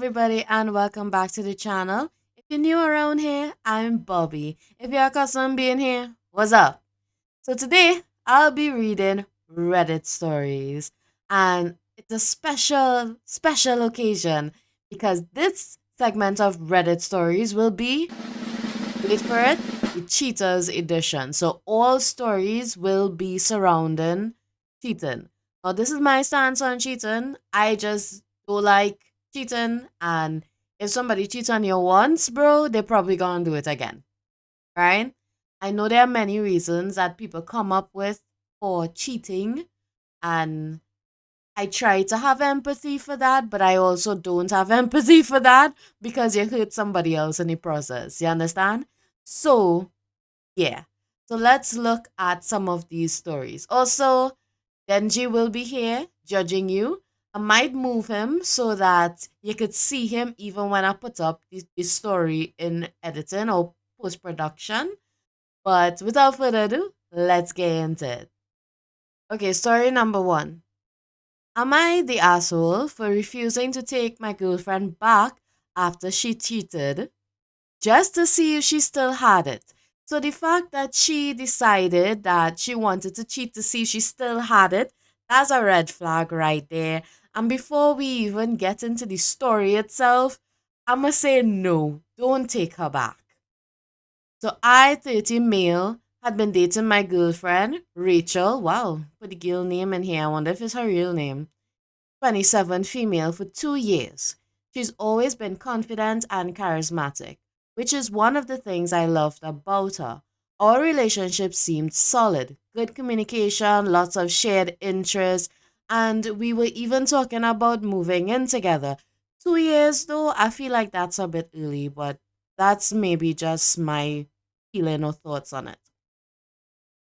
everybody, and welcome back to the channel. If you're new around here, I'm Bobby. If you're accustomed being here, what's up? So today, I'll be reading Reddit stories, and it's a special occasion because this segment of Reddit stories will be, wait for it, the Cheaters edition. So all stories will be surrounding cheating. Now, this is my stance on cheating. I just don't like cheating, and if somebody cheats on you once, bro, they're probably gonna do it again, right? I know there are many reasons that people come up with for cheating, and I try to have empathy for that, but I also don't have empathy for that because you hurt somebody else in the process. You understand? So, yeah. So let's look at some of these stories. Also, Denji will be here judging you. I might move him so that you could see him even when I put up the story in editing or post production. But without further ado, let's get into it. Okay, story number one. Am I the asshole for refusing to take my girlfriend back after she cheated just to see if she still had it? So the fact that she decided that she wanted to cheat to see if she still had it, that's a red flag right there. And before we even get into the story itself, I'ma say no, don't take her back. So I, 30 male, had been dating my girlfriend, Rachel. Wow, put the girl name in here. I wonder if it's her real name. 27 female for 2 years. She's always been confident and charismatic, which is one of the things I loved about her. Our relationship seemed solid, good communication, lots of shared interests, and we were even talking about moving in together. 2 years though, I feel like that's a bit early, but that's maybe just my feeling or thoughts on it.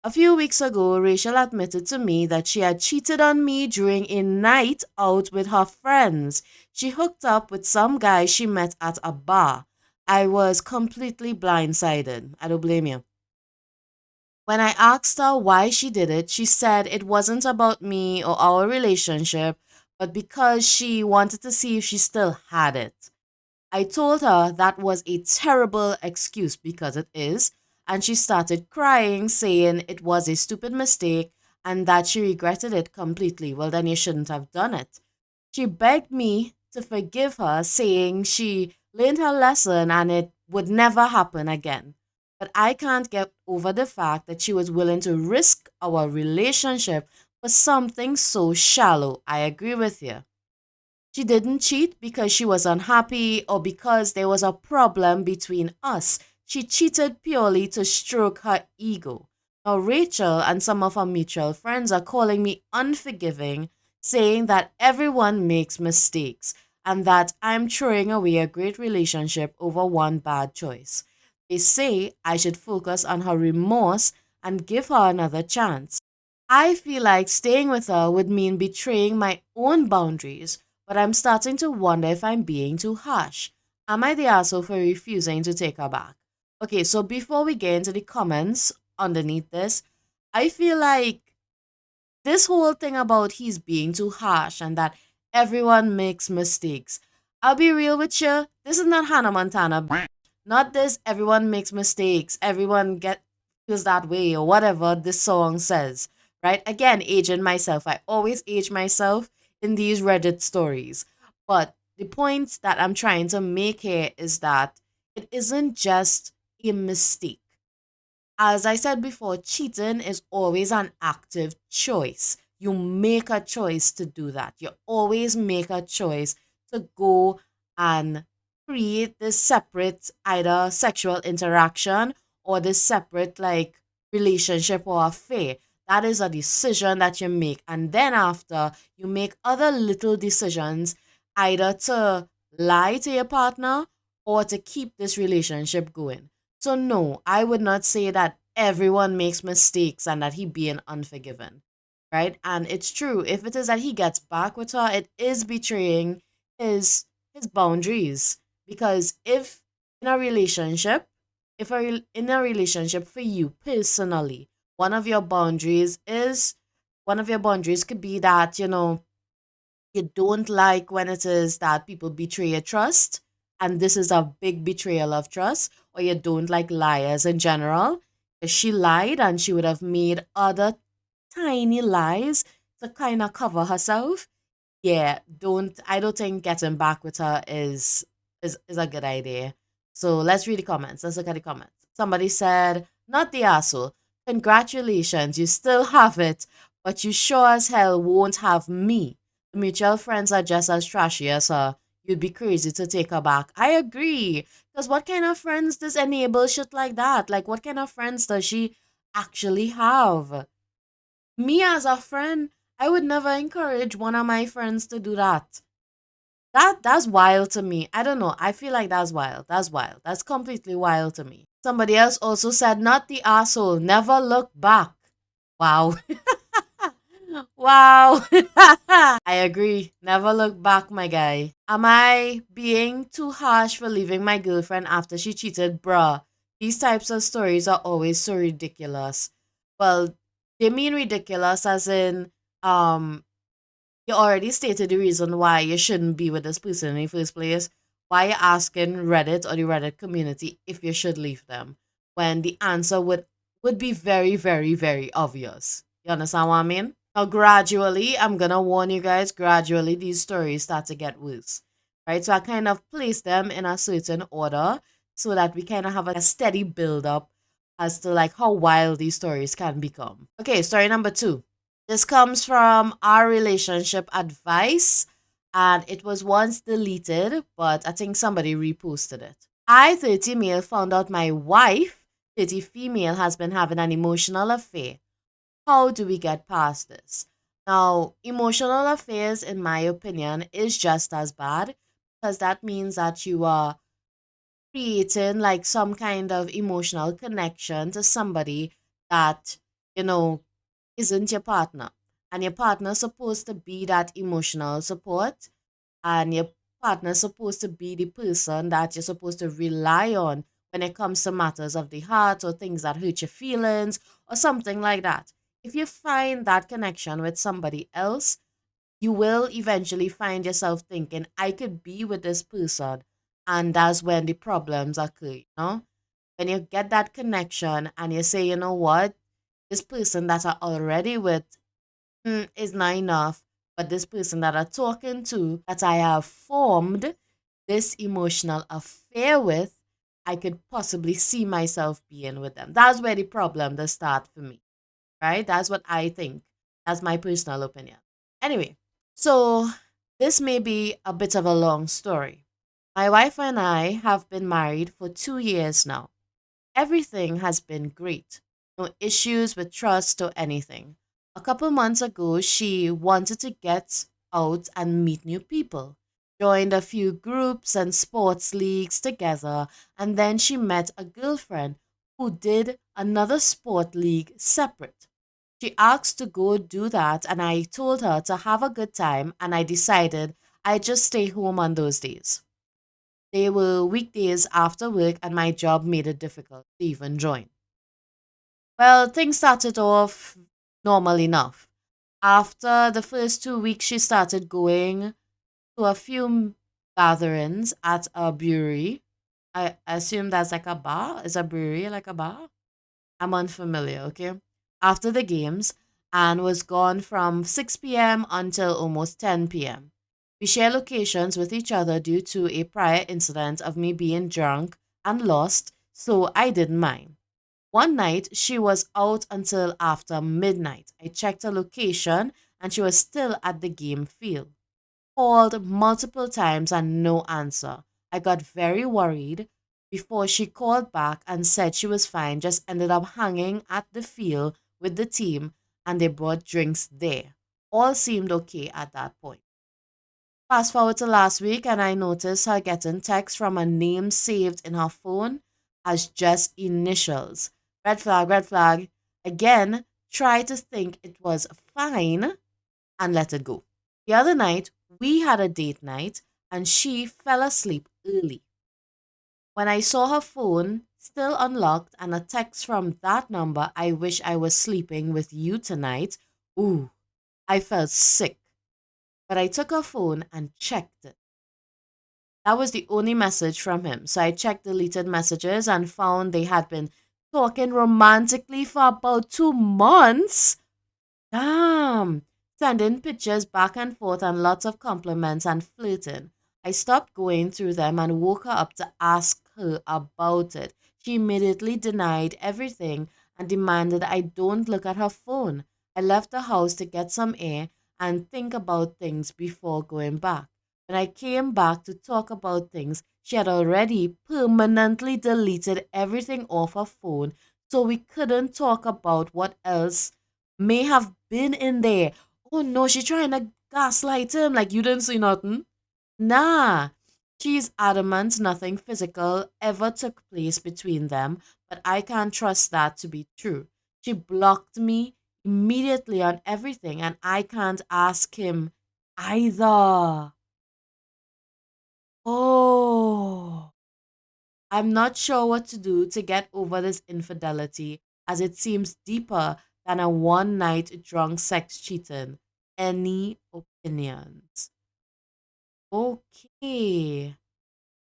A few weeks ago, Rachel admitted to me that she had cheated on me during a night out with her friends. She hooked up with some guy she met at a bar. I was completely blindsided. I don't blame you. When I asked her why she did it, she said it wasn't about me or our relationship, but because she wanted to see if she still had it. I told her that was a terrible excuse because it is, and she started crying, saying it was a stupid mistake and that she regretted it completely. Well, then you shouldn't have done it. She begged me to forgive her, saying she learned her lesson and it would never happen again. But I can't get over the fact that she was willing to risk our relationship for something so shallow. I agree with you. She didn't cheat because she was unhappy or because there was a problem between us. She cheated purely to stroke her ego. Now, Rachel and some of her mutual friends are calling me unforgiving, saying that everyone makes mistakes and that I'm throwing away a great relationship over one bad choice. They say I should focus on her remorse and give her another chance. I feel like staying with her would mean betraying my own boundaries, but I'm starting to wonder if I'm being too harsh. Am I the asshole for refusing to take her back? Okay, so before we get into the comments underneath this, I feel like this whole thing about he's being too harsh and that everyone makes mistakes. I'll be real with you. This is not Hannah Montana. Not this everyone makes mistakes. Everyone get feels that way or whatever this song says. Right? Again, aging myself. I always age myself in these Reddit stories. But the point that I'm trying to make here is that it isn't just a mistake. As I said before, cheating is always an active choice. You make a choice to do that. You always make a choice to go and create this separate either sexual interaction or this separate like relationship or affair. That is a decision that you make. And then after, you make other little decisions either to lie to your partner or to keep this relationship going. So no, I would not say that everyone makes mistakes and that he being unforgiven, right? And it's true. If it is that he gets back with her, it is betraying his boundaries. Because if in a relationship, in a relationship for you personally, one of your boundaries is one of your boundaries could be that You don't like when it is that people betray your trust, and this is a big betrayal of trust, or you don't like liars in general. If she lied and she would have made other tiny lies to kind of cover herself. Yeah, I don't think getting back with her is a good idea. So let's read the comments. Let's look at the comments. Somebody said, not the asshole. Congratulations, you still have it, but you sure as hell won't have me. The mutual friends are just as trashy as her. You'd be crazy to take her back. I agree. Because what kind of friends does enable shit like that? Like, what kind of friends does she actually have? Me as a friend, I would never encourage one of my friends to do that. That's wild to me. I don't know. I feel like that's wild. That's wild. That's completely wild to me. Somebody else also said, not the asshole. Never look back. Wow. Wow. I agree. Never look back, my guy. Am I being too harsh for leaving my girlfriend after she cheated? Bruh. These types of stories are always so ridiculous. Well, they mean ridiculous as in, um, you already stated the reason why you shouldn't be with this person in the first place. Why you asking Reddit or the Reddit community if you should leave them when the answer would be very, very, very obvious. You understand what I mean? Now, gradually, I'm gonna warn you guys. Gradually, these stories start to get worse, right? So I kind of place them in a certain order so that we kind of have a steady build up as to like how wild these stories can become. Okay, story number 2. This comes from our relationship advice, and it was once deleted, but I think somebody reposted it. I, 30 male, found out my wife, 30 female, has been having an emotional affair. How do we get past this? Now, emotional affairs, in my opinion, is just as bad because that means that you are creating like some kind of emotional connection to somebody that, you know, isn't your partner. And your partner's supposed to be that emotional support, and your partner's supposed to be the person that you're supposed to rely on when it comes to matters of the heart or things that hurt your feelings or something like that. If you find that connection with somebody else, you will eventually find yourself thinking, I could be with this person. And that's when the problems occur, you know? When you get that connection and you say, you know what, this person that I already with is not enough, but this person that I'm talking to, that I have formed this emotional affair with, I could possibly see myself being with them. That's where the problem does start for me, right? That's what I think. That's my personal opinion. Anyway, so this may be a bit of a long story. My wife and I have been married for 2 years now. Everything has been great. No issues with trust or anything. A couple months ago, she wanted to get out and meet new people. Joined a few groups and sports leagues together, and then she met a girlfriend who did another sport league separate. She asked to go do that, and I told her to have a good time, and I decided I'd just stay home on those days. They were weekdays after work, and my job made it difficult to even join. Well, things started off normal enough. After the first 2 weeks, she started going to a few gatherings at a brewery. I assume that's like a bar. Is a brewery like a bar? I'm unfamiliar, okay? After the games, and was gone from 6 p.m. until almost 10 p.m. We share locations with each other due to a prior incident of me being drunk and lost, so I didn't mind. One night, she was out until after midnight. I checked her location and she was still at the game field. Called multiple times and no answer. I got very worried before she called back and said she was fine, just ended up hanging at the field with the team and they brought drinks there. All seemed okay at that point. Fast forward to last week and I noticed her getting texts from a name saved in her phone as just initials. Red flag, red flag. Again, try to think it was fine and let it go. The other night, we had a date night and she fell asleep early. When I saw her phone still unlocked and a text from that number, I wish I was sleeping with you tonight. Ooh, I felt sick. but I took her phone and checked it. That was the only message from him. So I checked deleted messages and found they had been talking romantically for about 2 months. Damn. Sending pictures back and forth and lots of compliments and flirting. I stopped going through them and woke her up to ask her about it. She immediately denied everything and demanded I don't look at her phone. I left the house to get some air and think about things before going back. When I came back to talk about things, she had already permanently deleted everything off her phone, so we couldn't talk about what else may have been in there. Oh no, she trying to gaslight him like you didn't see nothing. Nah. She's adamant nothing physical ever took place between them, but I can't trust that to be true. She blocked me immediately on everything, and I can't ask him either. Oh. I'm not sure what to do to get over this infidelity, as it seems deeper than a one night drunk sex cheating. Any opinions? Okay.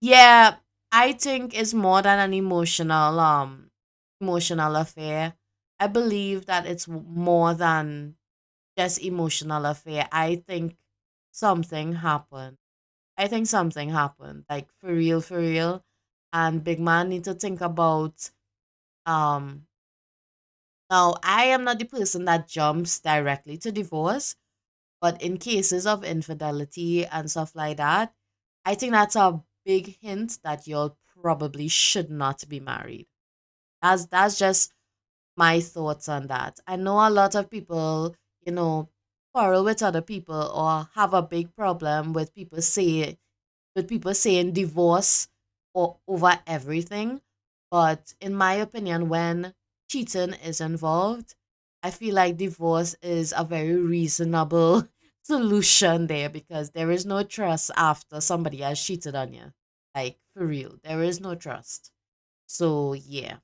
Yeah, I think it's more than an emotional affair. I believe that it's more than just emotional affair. I think something happened. I think something happened. Like for real. And big man need to think about um now I am not the person that jumps directly to divorce, but in cases of infidelity and stuff like that, I think that's a big hint that you probably should not be married. That's just my thoughts on that. I know a lot of people, quarrel with other people or have a big problem with people saying divorce or over everything. But in my opinion, when cheating is involved, I feel like divorce is a very reasonable solution there because there is no trust after somebody has cheated on you. Like for real, there is no trust. So yeah.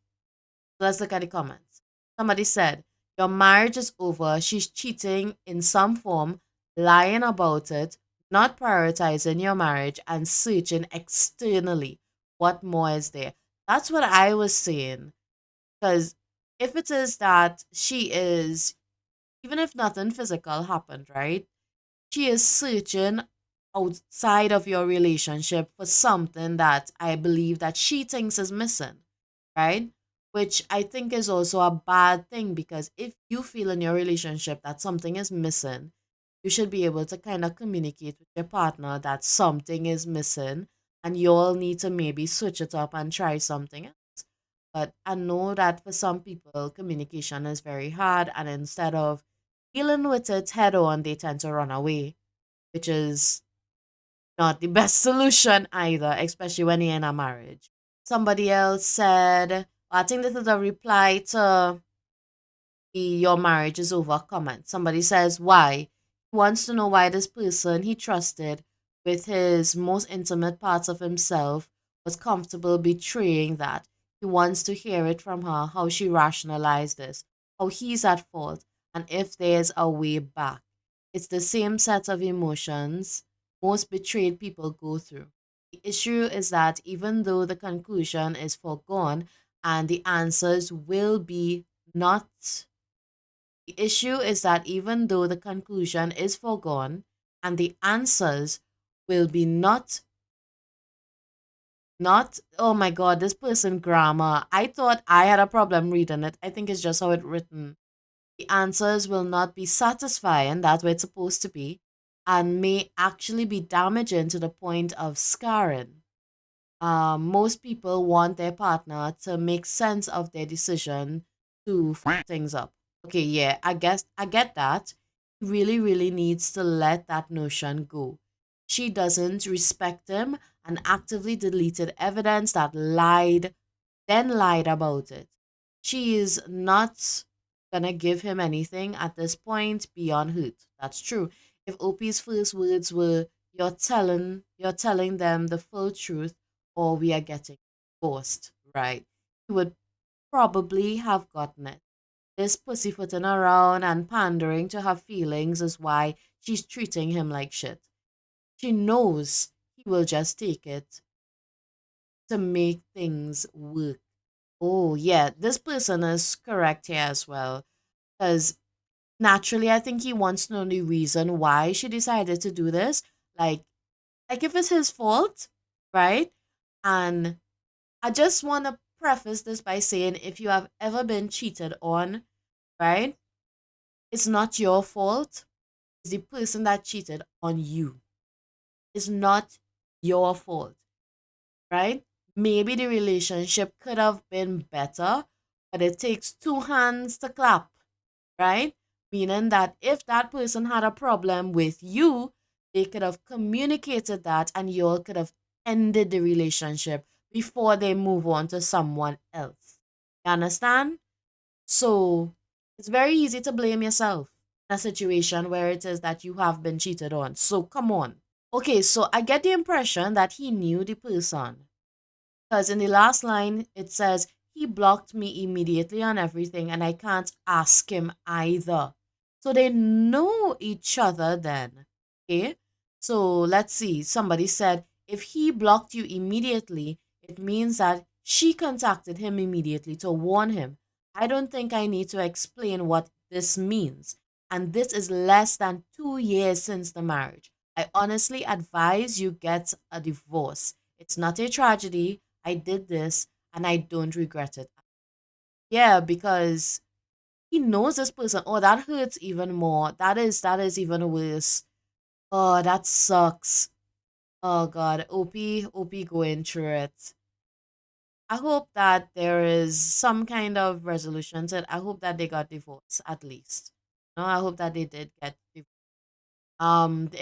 Let's look at the comments. Somebody said, your marriage is over. She's cheating in some form, lying about it, not prioritizing your marriage, and searching externally. What more is there? That's what I was saying. Because if it is that she is, even if nothing physical happened, right? She is searching outside of your relationship for something that I believe that she thinks is missing, right? Which I think is also a bad thing because if you feel in your relationship that something is missing, you should be able to kind of communicate with your partner that something is missing and you all need to maybe switch it up and try something else. But I know that for some people, communication is very hard, and instead of dealing with it head on, they tend to run away, which is not the best solution either, especially when you're in a marriage. Somebody else said, I think this is a reply to the your marriage is over comment. Somebody says, why? He wants to know why this person he trusted with his most intimate parts of himself was comfortable betraying that. He wants to hear it from her, how she rationalized this, how he's at fault, and if there's a way back. It's the same set of emotions most betrayed people go through. The issue is that even though the conclusion is foregone and the answers will be not the issue is that even though the conclusion is foregone and the answers will be not oh my god, this person grammar. I thought I had a problem reading it. I think it's just how it's written. The answers will not be satisfying, that's what it's supposed to be, and may actually be damaging to the point of scarring. Most people want their partner to make sense of their decision to things up. Okay, yeah, I guess I get that. He really, really needs to let that notion go. She doesn't respect him and actively deleted evidence that then lied about it. She is not gonna give him anything at this point beyond hurt. That's true. If OP's first words were, you're telling them the full truth or we are getting divorced, right? He would probably have gotten it. This pussyfooting around and pandering to her feelings is why she's treating him like shit. She knows he will just take it to make things work. Oh, yeah, this person is correct here as well. Because naturally, I think he wants to know the reason why she decided to do this. Like, like if it's his fault, right? And I just want to preface this by saying if you have ever been cheated on, right? It's not your fault. It's the person that cheated on you. It's not your fault, right? Maybe the relationship could have been better, but it takes two hands to clap, right? Meaning that if that person had a problem with you, they could have communicated that and you all could have ended the relationship before they move on to someone else. You understand? So it's very easy to blame yourself in a situation where it is that you have been cheated on. So come on. Okay, so I get the impression that he knew the person. Because in the last line, it says, he blocked me immediately on everything and I can't ask him either. So they know each other then. Okay? So let's see. Somebody said, if he blocked you immediately, it means that she contacted him immediately to warn him. I don't think I need to explain what this means. And this is less than 2 years since the marriage. I honestly advise you get a divorce. It's not a tragedy. I did this and I don't regret it. Yeah, because he knows this person. Oh, that hurts even more. That is even worse. Oh, that sucks. Oh God, OP going through it. I hope that there is some kind of resolution to it. I hope that they got divorced at least. No, I hope that they did get divorced.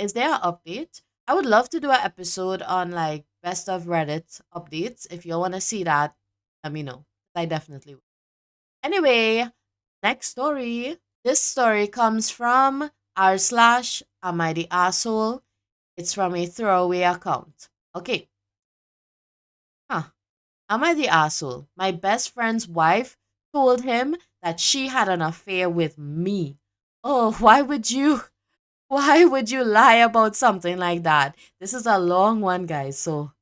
Is there an update? I would love to do an episode on like best of Reddit updates. If you want to see that, let me know. I definitely will. Anyway, next story. This story comes from r slash am I the asshole? It's from a throwaway account. Okay. Huh. Am I the asshole? My best friend's wife told him that she had an affair with me. Oh, why would you? Why would you lie about something like that? This is a long one, guys. So,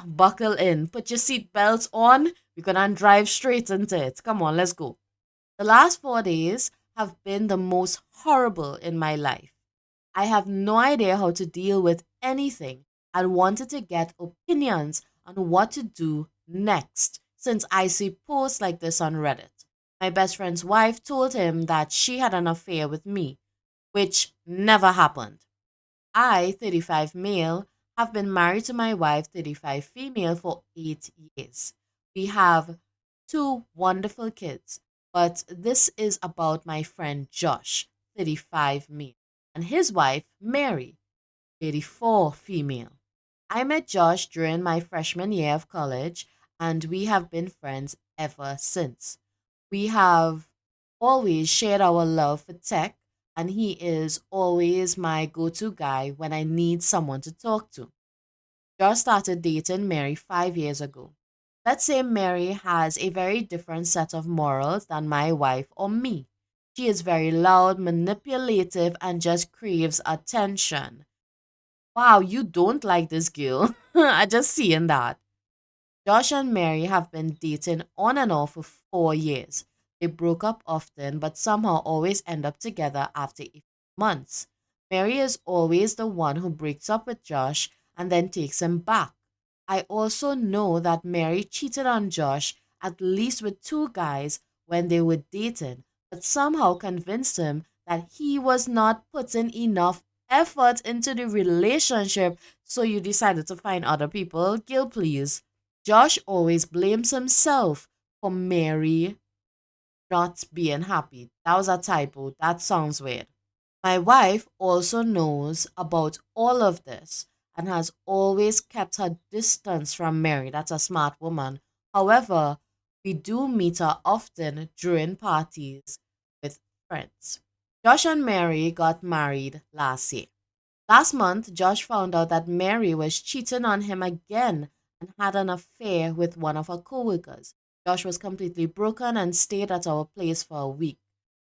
buckle in. Put your seatbelts on. We're going to drive straight into it. Come on, let's go. The last 4 days have been the most horrible in my life. I have no idea how to deal with anything and wanted to get opinions on what to do next since I see posts like this on Reddit. My best friend's wife told him that she had an affair with me, which never happened. I, 35 male, have been married to my wife, 35 female, for 8 years. We have two wonderful kids, but this is about my friend Josh, 35 male, and his wife, Mary, 34 female. I met Josh during my freshman year of college, and we have been friends ever since. We have always shared our love for tech, and he is always my go to guy when I need someone to talk to. Josh started dating Mary 5 years ago. Let's say Mary has a very different set of morals than my wife or me. She is very loud, manipulative, and just craves attention. Wow, you don't like this girl. I just seeing that. Josh and Mary have been dating on and off for 4 years. They broke up often, but somehow always end up together after a few months. Mary is always the one who breaks up with Josh and then takes him back. I also know that Mary cheated on Josh at least with two guys when they were dating, but somehow convinced him that he was not putting enough effort into the relationship, so you decided to find other people. Gil, please. Josh always blames himself for Mary not being happy. That was a typo. That sounds weird. My wife also knows about all of this and has always kept her distance from Mary. That's a smart woman. However, we do meet her often during parties with friends. Josh and Mary got married last year. Last month, Josh found out that Mary was cheating on him again and had an affair with one of her coworkers. Josh was completely broken and stayed at our place for a week.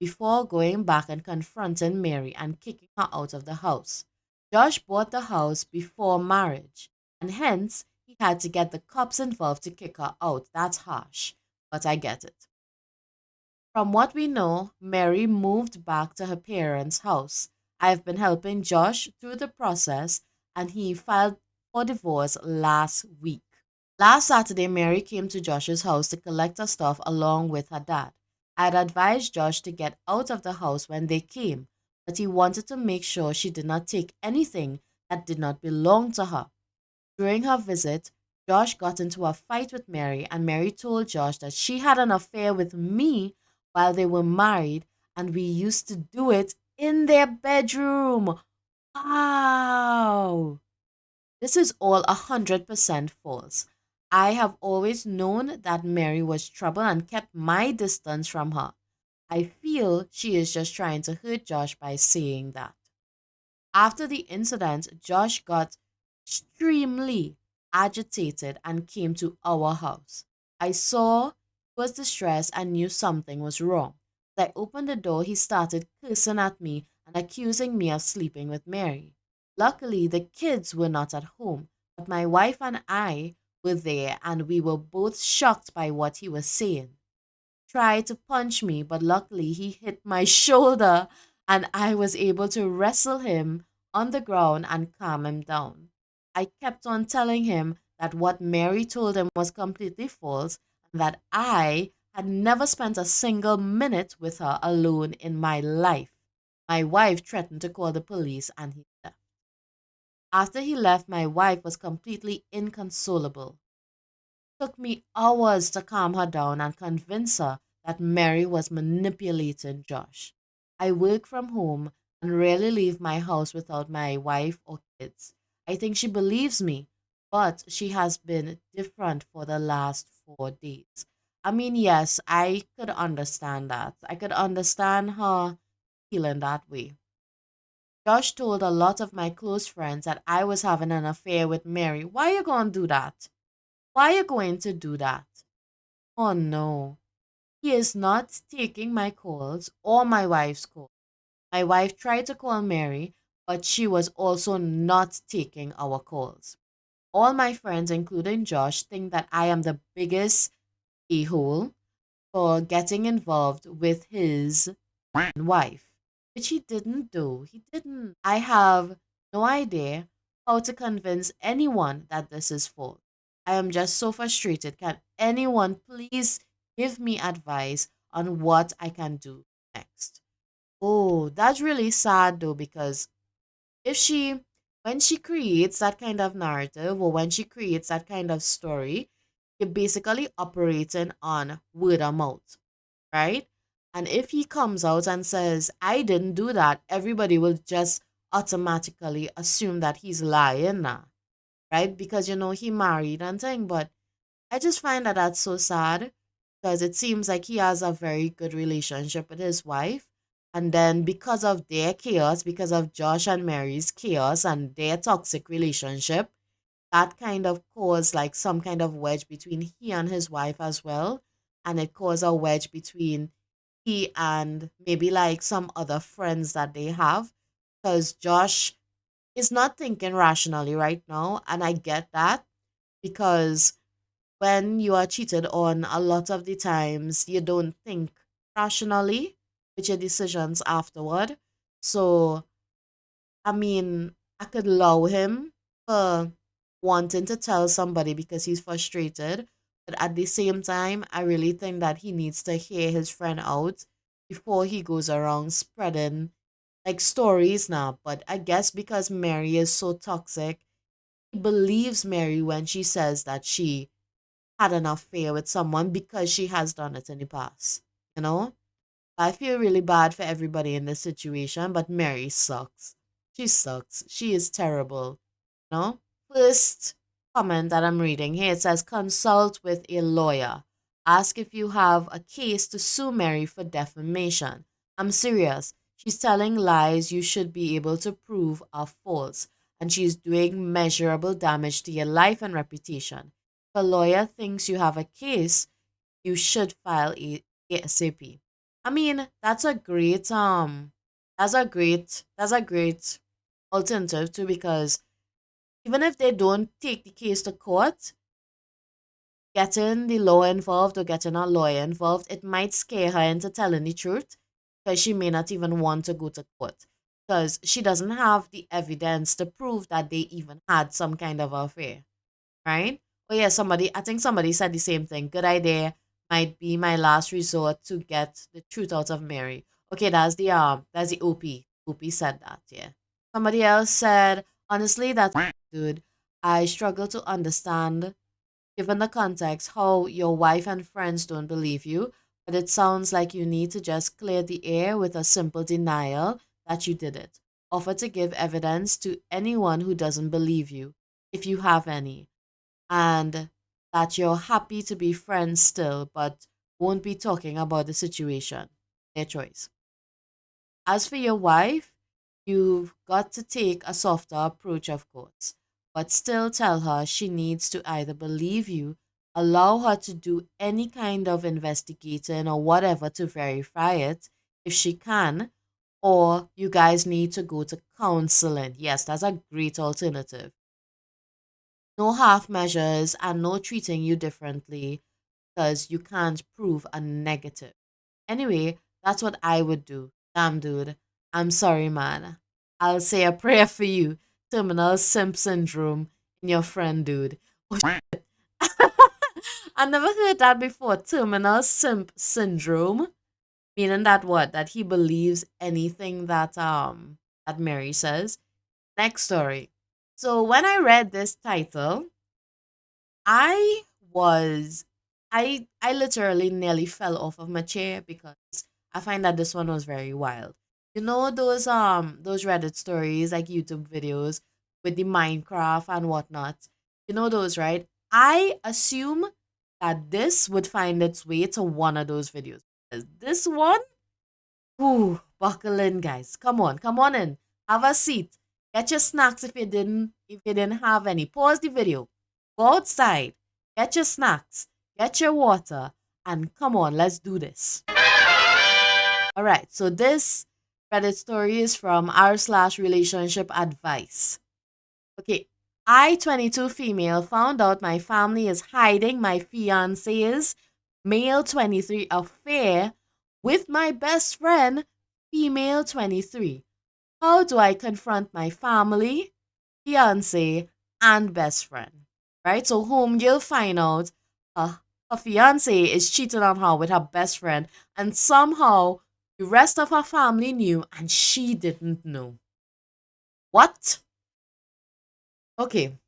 before going back and confronting Mary and kicking her out of the house. Josh bought the house before marriage, and hence he had to get the cops involved to kick her out. That's harsh, but I get it. From what we know, Mary moved back to her parents' house. I've been helping Josh through the process, and he filed for divorce last week. Last Saturday, Mary came to Josh's house to collect her stuff along with her dad. I had advised Josh to get out of the house when they came, but he wanted to make sure she did not take anything that did not belong to her. During her visit, Josh got into a fight with Mary, and Mary told Josh that she had an affair with me while they were married, and we used to do it in their bedroom. Wow! This is all 100% false. I have always known that Mary was trouble and kept my distance from her. I feel she is just trying to hurt Josh by saying that. After the incident, Josh got extremely agitated and came to our house. I saw he was distressed and knew something was wrong. As I opened the door, he started cursing at me and accusing me of sleeping with Mary. Luckily, the kids were not at home, but my wife and I were there, and we were both shocked by what he was saying. Tried to punch me, but luckily he hit my shoulder and I was able to wrestle him on the ground and calm him down. I kept on telling him that what Mary told him was completely false and that I had never spent a single minute with her alone in my life. My wife threatened to call the police and he left. After he left, my wife was completely inconsolable. Took me hours to calm her down and convince her that Mary was manipulating Josh. I work from home and rarely leave my house without my wife or kids. I think she believes me, but she has been different for the last 4 days. I mean, yes, I could understand that. I could understand her feeling that way. Josh told a lot of my close friends that I was having an affair with Mary. Why you gonna do that? Why you going to do that? Oh no. He is not taking my calls or my wife's call. My wife tried to call Mary, but she was also not taking our calls. All my friends, including Josh, think that I am the biggest a hole for getting involved with his wife, which he didn't do. He didn't. I have no idea how to convince anyone that this is false. I am just so frustrated. Can anyone please give me advice on what I can do next? Oh, that's really sad though, because if she, when she creates that kind of narrative or when she creates that kind of story, you're basically operating on word of mouth, right? And if he comes out and says, I didn't do that, everybody will just automatically assume that he's lying now, right? Because, he married and thing. But I just find that that's so sad because it seems like he has a very good relationship with his wife. And then because of their chaos, because of Josh and Mary's chaos and their toxic relationship, that kind of caused like some kind of wedge between he and his wife as well. And it caused a wedge between he and maybe like some other friends that they have. Because Josh is not thinking rationally right now. And I get that because when you are cheated on, a lot of the times you don't think rationally with your decisions afterward. So, I mean, I could allow him for wanting to tell somebody because he's frustrated. But at the same time, I really think that he needs to hear his friend out before he goes around spreading like stories now. But I guess because Mary is so toxic, he believes Mary when she says that she had an affair with someone because she has done it in the past. You know? I feel really bad for everybody in this situation, but Mary sucks. She sucks. She is terrible. You know? First comment that I'm reading here, it says consult with a lawyer. Ask if you have a case to sue Mary for defamation. I'm serious. She's telling lies you should be able to prove are false, and she's doing measurable damage to your life and reputation. If a lawyer thinks you have a case, you should file ASAP. I mean, that's a great alternative too, because even if they don't take the case to court, getting the law involved or getting a lawyer involved, it might scare her into telling the truth because she may not even want to go to court because she doesn't have the evidence to prove that they even had some kind of affair, right? Oh yeah, I think somebody said the same thing. Good idea might be my last resort to get the truth out of Mary. Okay, that's the OP. OP said that, yeah. Somebody else said, honestly, that's dude. I struggle to understand, given the context, how your wife and friends don't believe you, but it sounds like you need to just clear the air with a simple denial that you did it. Offer to give evidence to anyone who doesn't believe you, if you have any, and that you're happy to be friends still, but won't be talking about the situation. Their choice. As for your wife, you've got to take a softer approach, of course, but still tell her she needs to either believe you, allow her to do any kind of investigating or whatever to verify it if she can, or you guys need to go to counseling. Yes, that's a great alternative. No half measures and no treating you differently because you can't prove a negative. Anyway, that's what I would do. Damn, dude. I'm sorry, man. I'll say a prayer for you. Terminal simp syndrome in your friend, dude. Oh, I never heard that before. Terminal simp syndrome. Meaning that what? That he believes anything that Mary says. Next story. So when I read this title, I was I literally nearly fell off of my chair because I find that this one was very wild. You know those Reddit stories, like YouTube videos with the Minecraft and whatnot. You know those, right? I assume that this would find its way to one of those videos. 'Cause this one, ooh, buckle in, guys. Come on in. Have a seat. Get your snacks if you didn't have any. Pause the video. Go outside. Get your snacks. Get your water. And come on, let's do this. All right. So this Reddit story is from r/slash relationship advice. Okay. I, 22 female, found out my family is hiding my fiance's male 23 affair with my best friend, female 23. How do I confront my family, fiance, and best friend? Right? So, whom you'll find out her fiance is cheating on her with her best friend, and somehow the rest of her family knew and she didn't know. What? Okay.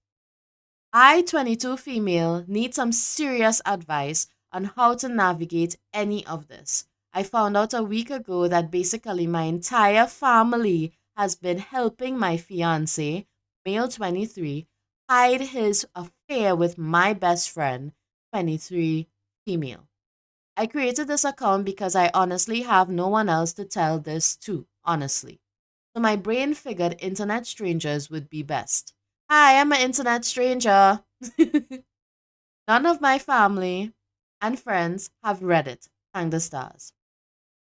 I, 22 female, need some serious advice on how to navigate any of this. I found out a week ago that basically my entire family has been helping my fiance, male 23, hide his affair with my best friend, 23, female. I created this account because I honestly have no one else to tell this to, honestly. So my brain figured internet strangers would be best. Hi, I'm an internet stranger. None of my family and friends have read it, thank the stars.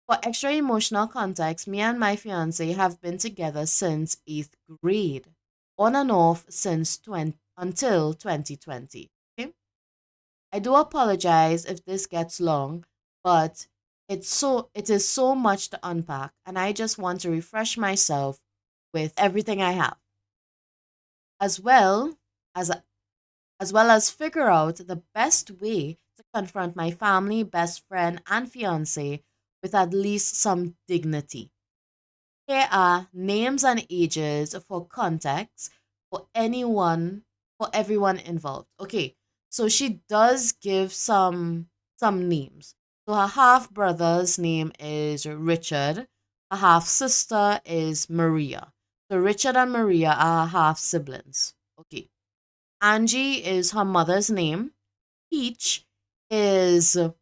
For extra emotional context, me and my fiance have been together since 8th grade, on and off since until 2020. Okay? I do apologize if this gets long, but it is so much to unpack, and I just want to refresh myself with everything I have, as well as figure out the best way to confront my family, best friend, and fiance with at least some dignity. Here are names and ages for context for everyone involved. Okay, so she does give some names. So her half brother's name is Richard. Her half sister is Maria. So Richard and Maria are half siblings. Okay. Angie is her mother's name. Peach is the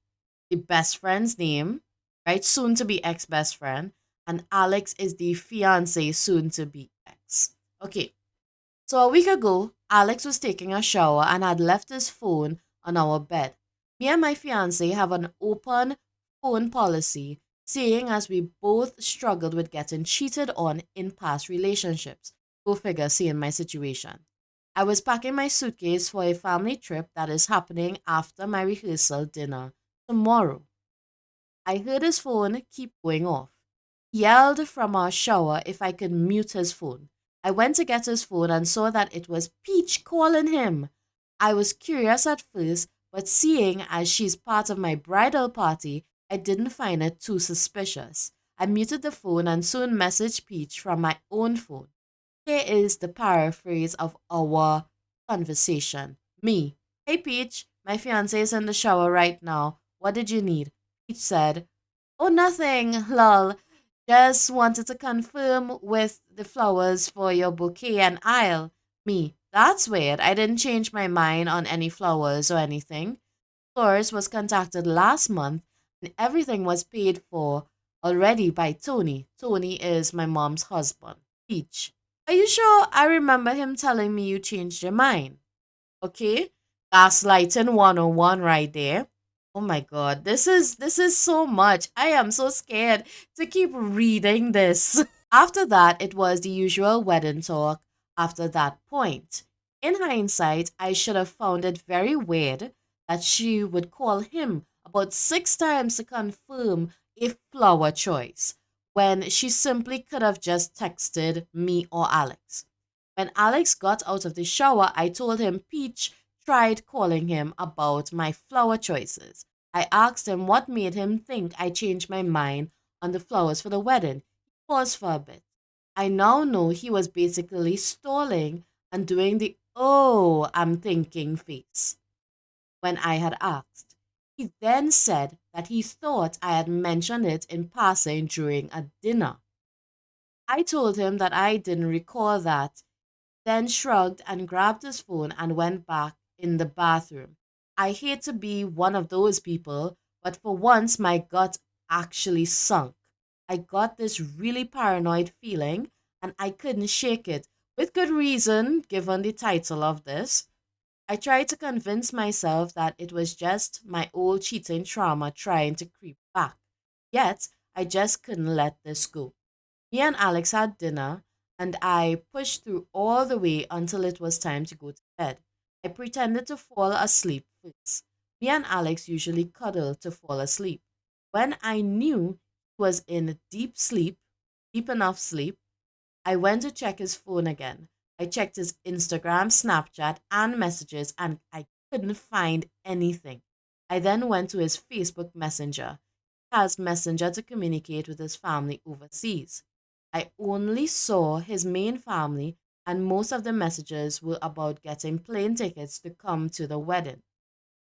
best friend's name, right? Soon to be ex best friend. And Alex is the fiance, soon to be ex. Okay, so a week ago, Alex was taking a shower and had left his phone on our bed. Me and my fiance have an open phone policy, seeing as we both struggled with getting cheated on in past relationships. Go figure, seeing my situation. I was packing my suitcase for a family trip that is happening after my rehearsal dinner tomorrow. I heard his phone keep going off. He yelled from our shower if I could mute his phone. I went to get his phone and saw that it was Peach calling him. I was curious at first, but seeing as she's part of my bridal party, I didn't find it too suspicious. I muted the phone and soon messaged Peach from my own phone. Here is the paraphrase of our conversation. Me. Hey Peach, my fiance is in the shower right now. What did you need? Peach said, oh, nothing, lol. Just wanted to confirm with the flowers for your bouquet and aisle. Me. That's weird. I didn't change my mind on any flowers or anything. Flores was contacted last month and everything was paid for already by Tony. Tony is my mom's husband. Peach. Are you sure? I remember him telling me you changed your mind. Okay? Gaslighting 101 right there. Oh my god, this is so much. I am so scared to keep reading this. After that, it was the usual wedding talk after that point. In hindsight, I should have found it very weird that she would call him about 6 times to confirm a flower choice when she simply could have just texted me or Alex. When Alex got out of the shower, I told him Peach tried calling him about my flower choices. I asked him what made him think I changed my mind on the flowers for the wedding. He paused for a bit. I now know he was basically stalling and doing the oh, I'm thinking face when I had asked. He then said that he thought I had mentioned it in passing during a dinner. I told him that I didn't recall that, then shrugged and grabbed his phone and went back in the bathroom. I hate to be one of those people, but for once my gut actually sunk. I got this really paranoid feeling and I couldn't shake it, with good reason given the title of this. I tried to convince myself that it was just my old cheating trauma trying to creep back. Yet, I just couldn't let this go. Me and Alex had dinner, and I pushed through all the way until it was time to go to bed. I pretended to fall asleep first. Me and Alex usually cuddle to fall asleep. When I knew he was in deep sleep, deep enough sleep, I went to check his phone again. I checked his Instagram, Snapchat, and messages, and I couldn't find anything. I then went to his Facebook Messenger. He has Messenger to communicate with his family overseas. I only saw his main family, and most of the messages were about getting plane tickets to come to the wedding.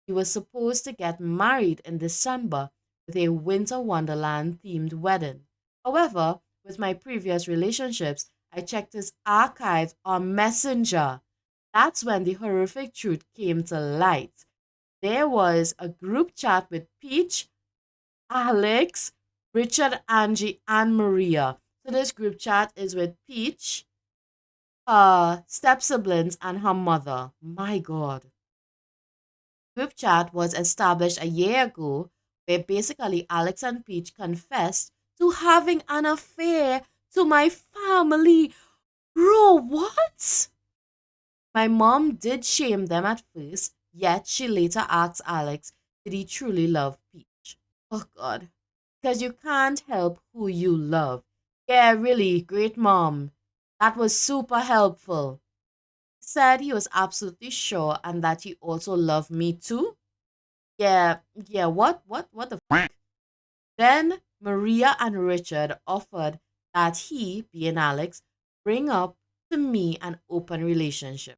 He was supposed to get married in December with a Winter Wonderland themed wedding. However, with my previous relationships, I checked his archive on Messenger. That's when the horrific truth came to light. There was a group chat with Peach, Alex, Richard, Angie, and Maria. So this group chat is with Peach, her step siblings, and her mother. My God. Group chat was established a year ago where basically Alex and Peach confessed to having an affair to my family. Bro, what? My mom did shame them at first, yet she later asked Alex, did he truly love Peach? Oh God. Because you can't help who you love. Yeah, really, great mom. That was super helpful. Said he was absolutely sure and that he also loved me too. Yeah, yeah, what the fuck? Then Maria and Richard offered that he, being Alex, bring up to me an open relationship.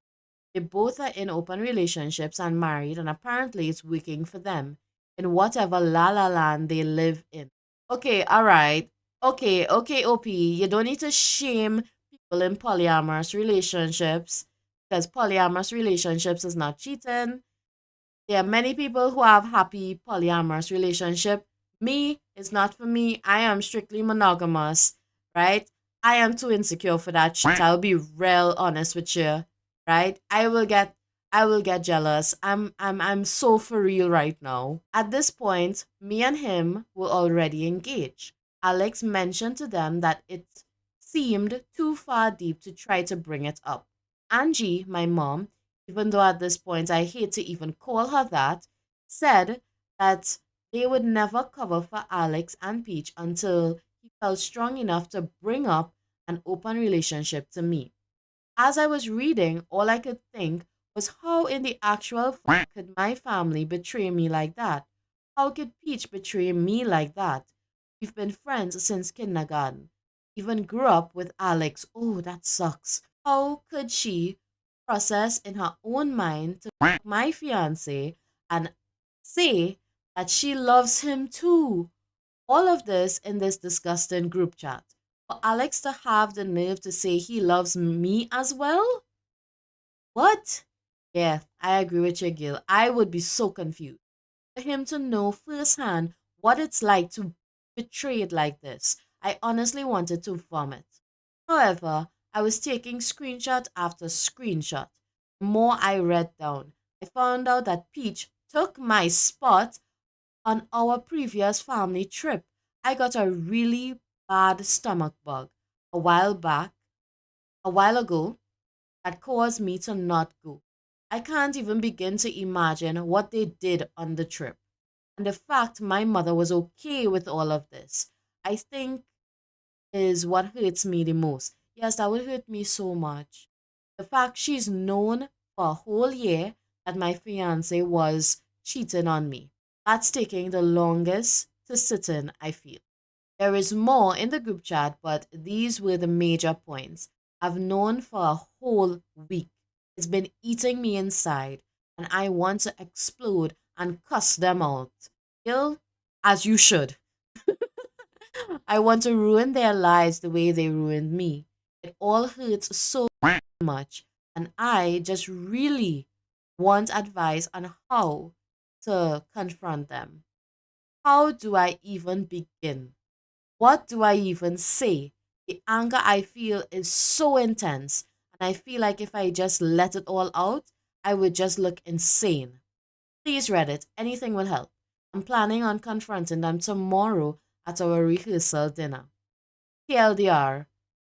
They both are in open relationships and married, and apparently it's working for them in whatever la la land they live in. Okay, all right. Okay, okay, OP. You don't need to shame people in polyamorous relationships because polyamorous relationships is not cheating. There are many people who have happy polyamorous relationship. Me, it's not for me. I am strictly monogamous, right? I am too insecure for that shit. I'll be real honest with you, right? I will get jealous. I'm so for real right now. At this point, me and him were already engaged. Alex mentioned to them that it seemed too far deep to try to bring it up. Angie, my mom, even though at this point I hate to even call her that, said that they would never cover for Alex and Peach until he felt strong enough to bring up an open relationship to me. As I was reading, all I could think was how in the actual could my family betray me like that? How could Peach betray me like that? We've been friends since kindergarten. Even grew up with Alex. Oh, that sucks. How could she process in her own mind to my fiance and say that she loves him too? All of this in this disgusting group chat. For Alex to have the nerve to say he loves me as well? What? Yeah, I agree with you, Gil. I would be so confused. For him to know firsthand what it's like to betray it like this, I honestly wanted to vomit. However, I was taking screenshot after screenshot. The more I read down, I found out that Peach took my spot on our previous family trip. I got a really bad stomach bug a while back, a while ago, that caused me to not go. I can't even begin to imagine what they did on the trip. And the fact my mother was okay with all of this, I think is what hurts me the most. Yes, that would hurt me so much. The fact she's known for a whole year that my fiance was cheating on me. That's taking the longest to sit in, I feel. There is more in the group chat, but these were the major points. I've known for a whole week. It's been eating me inside, and I want to explode and cuss them out. Ill, as you should. I want to ruin their lives the way they ruined me. It all hurts so much, and I just really want advice on how to confront them. How do I even begin? What do I even say? The anger I feel is so intense, and I feel like if I just let it all out, I would just look insane. Please, Reddit, anything will help. I'm planning on confronting them tomorrow at our rehearsal dinner. TLDR,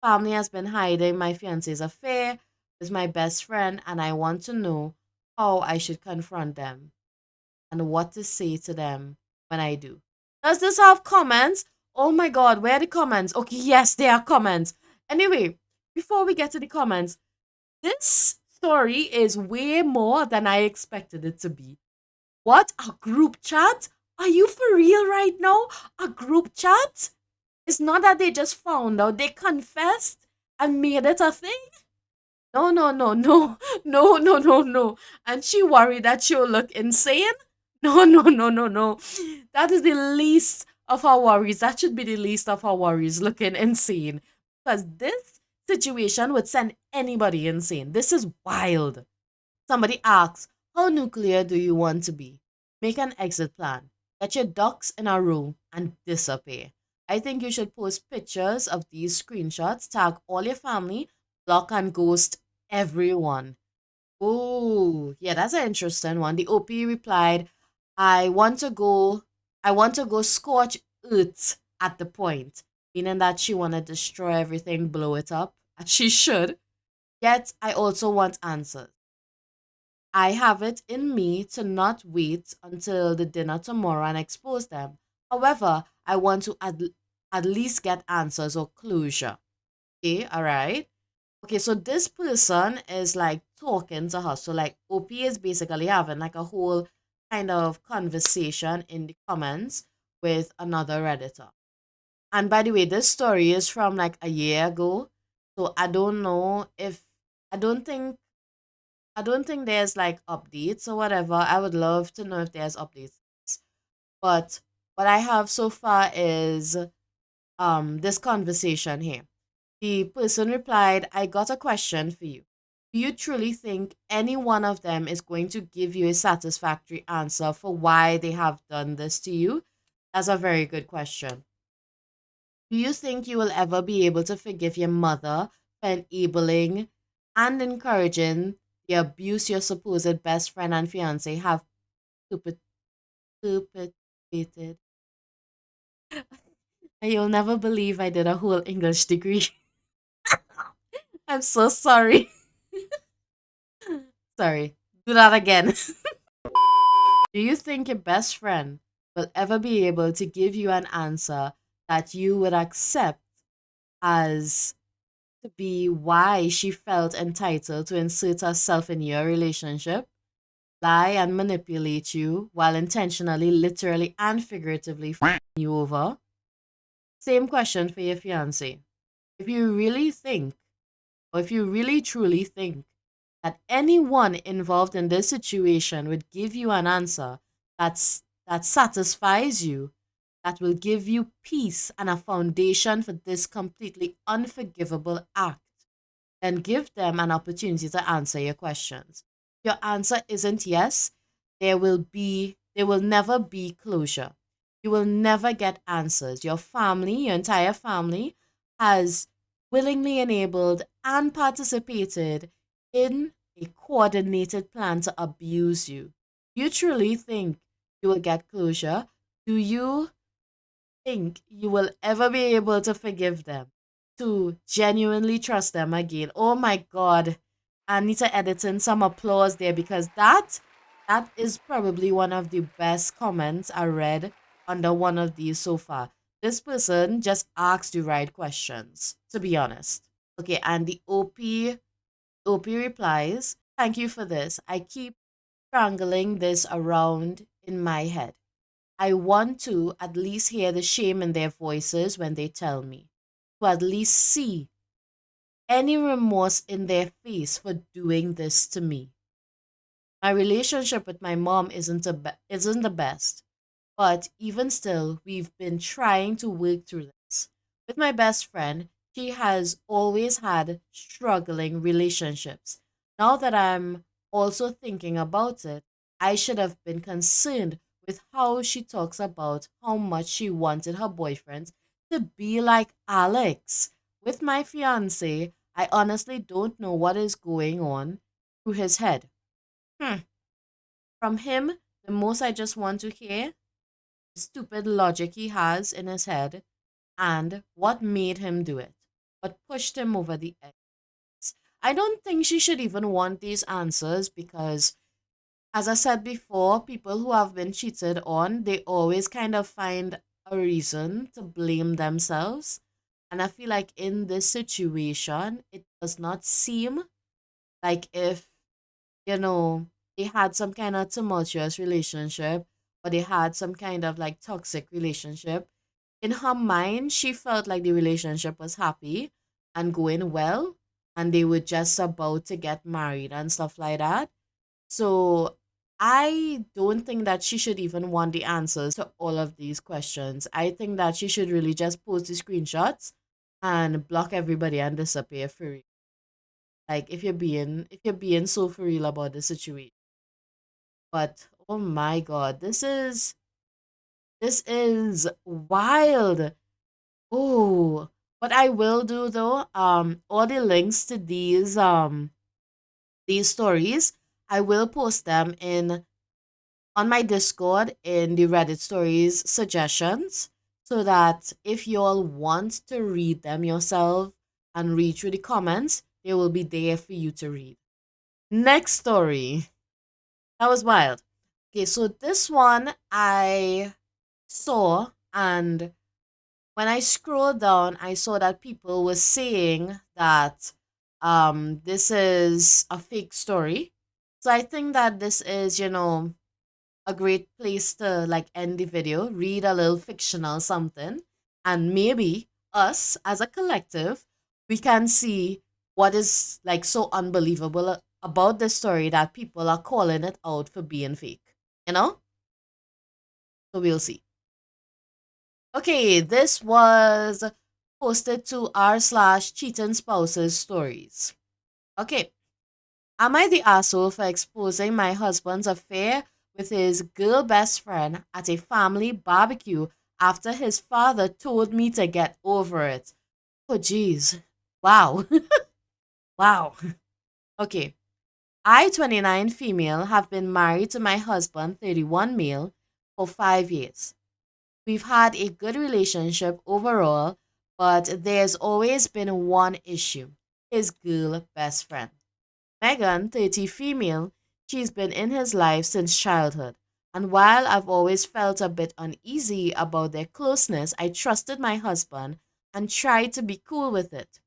family has been hiding my fiance's affair with my best friend, and I want to know how I should confront them and what to say to them when I do. Does this have comments? Oh my god, where are the comments? Okay, yes, there are comments. Anyway, before we get to the comments, this story is way more than I expected it to be. What? A group chat? Are you for real right now? A group chat? It's not that they just found out, they confessed and made it a thing? No, no, no, no, no, no, no, no. And she worried that she'll look insane? No, no, no, no, no. That is the least of our worries. That should be the least of our worries, looking insane. Because this situation would send anybody insane. This is wild. Somebody asks, how nuclear do you want to be? Make an exit plan. Get your ducks in a row and disappear. I think you should post pictures of these screenshots, tag all your family, block and ghost everyone. Oh, yeah, that's an interesting one. The OP replied, I want to go I want to go scorch earth at the point, meaning that she wanna destroy everything, blow it up. And she should. Yet I also want answers. I have it in me to not wait until the dinner tomorrow and expose them. However, I want to at least get answers or closure. Okay, all right. Okay, so this person is like talking to her. So like OP is basically having like a whole kind of conversation in the comments with another Redditor. And by the way, this story is from like a year ago. So I don't know if I don't think I don't think there's like updates or whatever. I would love to know if there's updates. But what I have so far is this conversation here. The person replied, I got a question for you. Do you truly think any one of them is going to give you a satisfactory answer for why they have done this to you? That's a very good question. Do you think you will ever be able to forgive your mother for enabling and encouraging the abuse your supposed best friend and fiance have stupid, stupid. You'll never believe I did a whole English degree. I'm so sorry. Sorry. Do that again. Do you think your best friend will ever be able to give you an answer that you would accept as to be why she felt entitled to insert herself in your relationship, lie and manipulate you while intentionally, literally, and figuratively f***ing you over? Same question for your fiance. If you really think, or if you really truly think that anyone involved in this situation would give you an answer that satisfies you, that will give you peace and a foundation for this completely unforgivable act, then give them an opportunity to answer your questions. If your answer isn't yes, there will never be closure. You will never get answers. Your family, your entire family, has willingly enabled and participated in a coordinated plan to abuse you. You truly think you will get closure? Do you think you will ever be able to forgive them, to genuinely trust them again? Oh my God. I need to edit in some applause there because that is probably one of the best comments I read under one of these so far. This person just asked the right questions, to be honest. Okay, and the OP replies, "Thank you for this. I keep strangling this around in my head. I want to at least hear the shame in their voices when they tell me, to at least see any remorse in their face for doing this to me. My relationship with my mom isn't the best, but even still, we've been trying to work through this. With my best friend, she has always had struggling relationships. Now that I'm also thinking about it, I should have been concerned with how she talks about how much she wanted her boyfriend to be like Alex. With my fiance, I honestly don't know what is going on through his head. Hmm. From him, the most I just want to hear stupid logic he has in his head and what made him do it, what pushed him over the edge. I don't think she should even want these answers because, as I said before, people who have been cheated on, they always kind of find a reason to blame themselves. And I feel like in this situation, it does not seem like if, you know, they had some kind of tumultuous relationship or they had some kind of like toxic relationship. In her mind, she felt like the relationship was happy and going well, and they were just about to get married and stuff like that. So I don't think that she should even want the answers to all of these questions. I think that she should really just post the screenshots and block everybody and disappear for real. Like if you're being so for real about the situation. But oh my god, this is wild. Oh, what I will do though, all the links to these stories, I will post them in on my Discord in the Reddit stories suggestions so that if you all want to read them yourself and read through the comments, they will be there for you to read. Next story. That was wild. Okay, so this one I saw, and when I scrolled down, I saw that people were saying that this is a fake story. So I think that this is, a great place to like end the video, read a little fictional something, and maybe us as a collective, we can see what is like so unbelievable about this story that people are calling it out for being fake. You know? So we'll see. Okay, this was posted to r/cheating spouses stories. Okay. Am I the asshole for exposing my husband's affair with his girl best friend at a family barbecue after his father told me to get over it? Oh, jeez. Wow. Wow. Okay. I, 29 female, have been married to my husband, 31 male, for 5 years. We've had a good relationship overall, but there's always been one issue: his girl best friend. Megan, 30 female, she's been in his life since childhood. And while I've always felt a bit uneasy about their closeness, I trusted my husband and tried to be cool with it.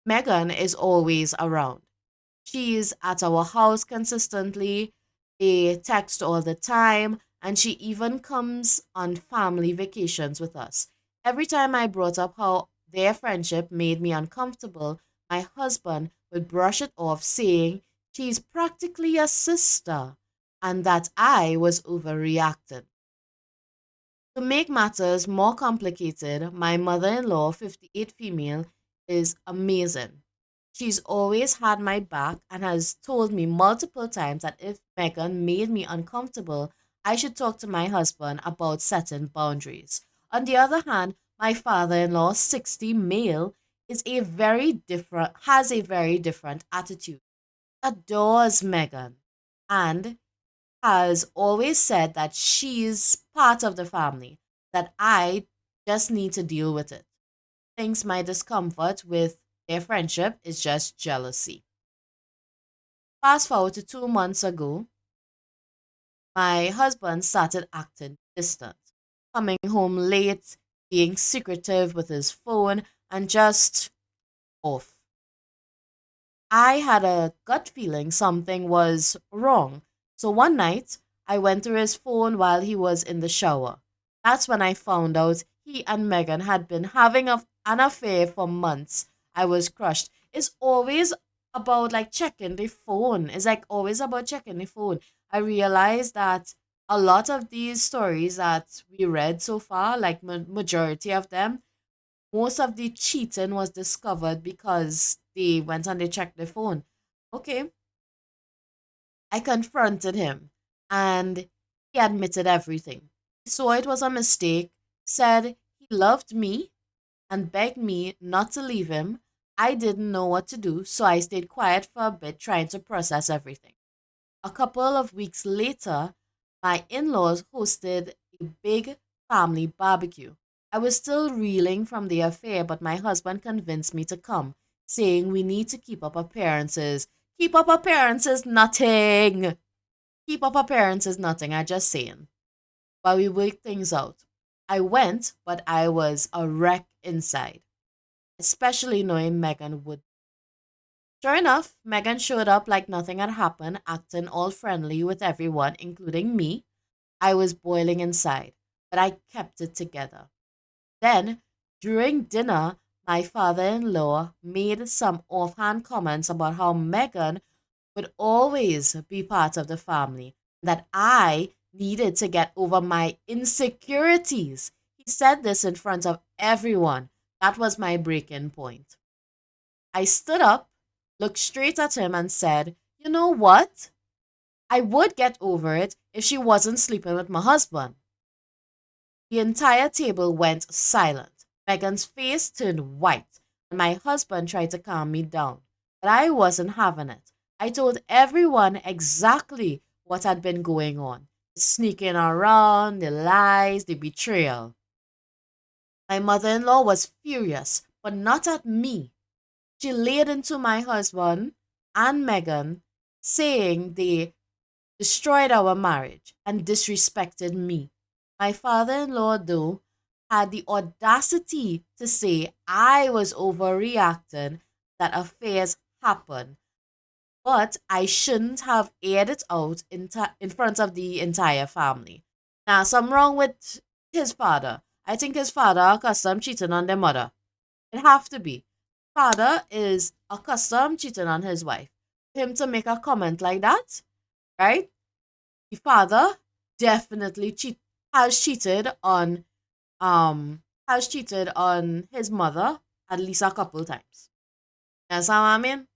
Megan is always around. She's at our house consistently. They text all the time, and she even comes on family vacations with us. Every time I brought up how their friendship made me uncomfortable, my husband would brush it off, saying she's practically a sister and that I was overreacting. To make matters more complicated, my mother in law, 58 female, is amazing. She's always had my back and has told me multiple times that if Megan made me uncomfortable, I should talk to my husband about setting boundaries. On the other hand, my father in law, 60 male, has a very different attitude. Adores Megan and has always said that she's part of the family, that I just need to deal with it. Thinks my discomfort with their friendship is just jealousy. Fast forward to 2 months ago, my husband started acting distant, coming home late, being secretive with his phone, and just off. I had a gut feeling something was wrong. So one night, I went through his phone while he was in the shower. That's when I found out he and Megan had been having an affair for months. I was crushed. It's always about like checking the phone. It's like always about checking the phone. I realized that a lot of these stories that we read so far, like majority of them, most of the cheating was discovered because they went and they checked their phone. Okay, I confronted him and he admitted everything. He saw it was a mistake, said he loved me, and begged me not to leave him. I didn't know what to do, so I stayed quiet for a bit trying to process everything. A couple of weeks later, my in laws hosted a big family barbecue. I was still reeling from the affair, but my husband convinced me to come, saying we need to keep up appearances. Keep up appearances, nothing. Keep up appearances, nothing. I just saying. While we work things out. I went, but I was a wreck inside, especially knowing Megan would. Sure enough, Megan showed up like nothing had happened, acting all friendly with everyone, including me. I was boiling inside, but I kept it together. Then, during dinner, my father in law made some offhand comments about how Megan would always be part of the family, that I needed to get over my insecurities. He said this in front of everyone. That was my breaking point. I stood up, looked straight at him, and said, "You know what? I would get over it if she wasn't sleeping with my husband." The entire table went silent. Megan's face turned white, and my husband tried to calm me down. But I wasn't having it. I told everyone exactly what had been going on: the sneaking around, the lies, the betrayal. My mother in law was furious, but not at me. She laid into my husband and Megan, saying they destroyed our marriage and disrespected me. My father in law, though, had the audacity to say I was overreacting, that affairs happen, but I shouldn't have aired it out in front of the entire family. Now, some wrong with his father. I think his father accustomed cheating on their mother. It have to be. Father is accustomed cheating on his wife. Him to make a comment like that, right? The father definitely has cheated on has cheated on his mother at least a couple times. You understand what I mean?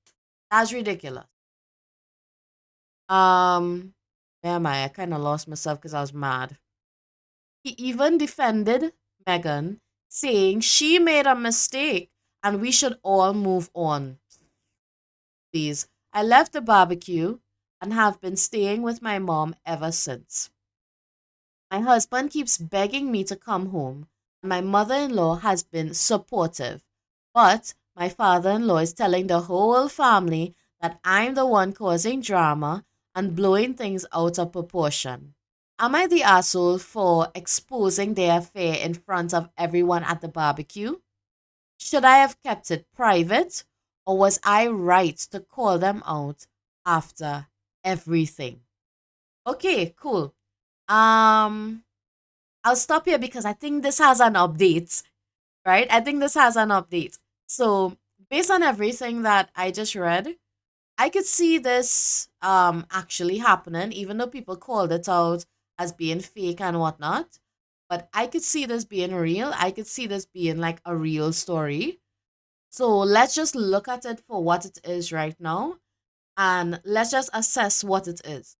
That's ridiculous. Um, where am I? I kind of lost myself because I was mad. He even defended Megan, saying she made a mistake and we should all move on. Please. I left the barbecue and have been staying with my mom ever since. My husband keeps begging me to come home, and my mother in law has been supportive. But my father in law is telling the whole family that I'm the one causing drama and blowing things out of proportion. Am I the asshole for exposing their affair in front of everyone at the barbecue? Should I have kept it private, or was I right to call them out after everything? Okay, cool. Um, I'll stop here because I think this has an update, right? I think this has an update. So, based on everything that I just read, I could see this actually happening, even though people called it out as being fake and whatnot. But I could see this being real. I could see this being like a real story. So let's just look at it for what it is right now, and let's just assess what it is.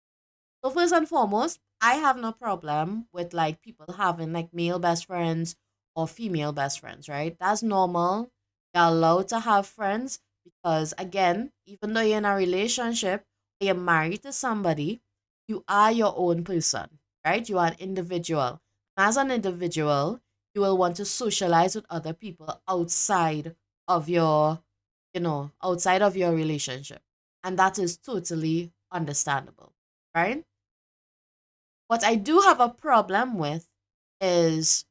So first and foremost, I have no problem with like people having like male best friends or female best friends, right? That's normal. You're allowed to have friends because again, even though you're in a relationship, you're married to somebody, you are your own person, right? You are an individual. As an individual, you will want to socialize with other people outside of your, outside of your relationship. And that is totally understandable, right? What I do have a problem with is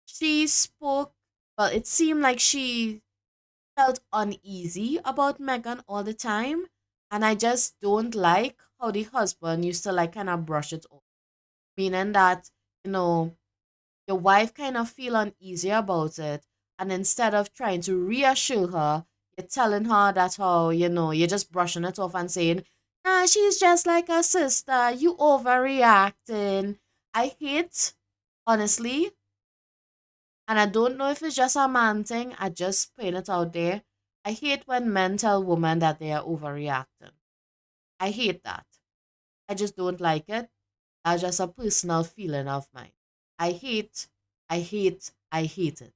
she spoke, well, it seemed like she felt uneasy about Megan all the time. And I just don't like how the husband used to like kind of brush it off. Meaning that, you know, your wife kind of feel uneasy about it. And instead of trying to reassure her, you're telling her that how, you're just brushing it off and saying, nah, she's just like a sister. You overreacting. I hate, honestly, and I don't know if it's just a man thing. I just putting it out there. I hate when men tell women that they are overreacting. I hate that. I just don't like it. That's just a personal feeling of mine. I hate, I hate it.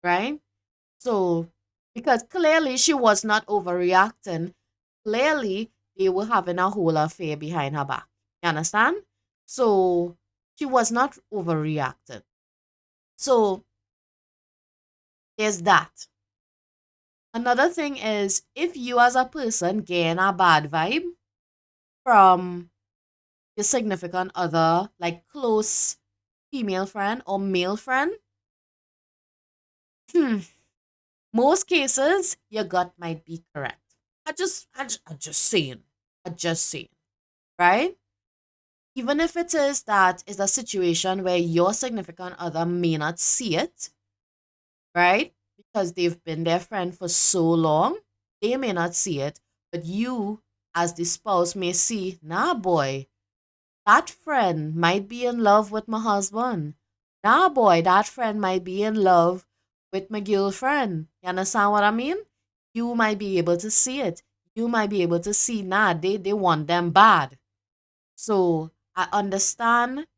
Right? So, because clearly she was not overreacting, clearly they were having a whole affair behind her back. You understand? So, she was not overreacting. So, there's that. Another thing is if you as a person gain a bad vibe from your significant other, like close female friend or male friend, hmm, most cases your gut might be correct. I just saying. I just saying, right? Even if it is that is a situation where your significant other may not see it, right? Because they've been their friend for so long, they may not see it, but you, as the spouse, may see, nah, boy, that friend might be in love with my husband. Nah, boy, that friend might be in love with my girlfriend. You understand what I mean? You might be able to see it. You might be able to see, nah, they want them bad. So I understand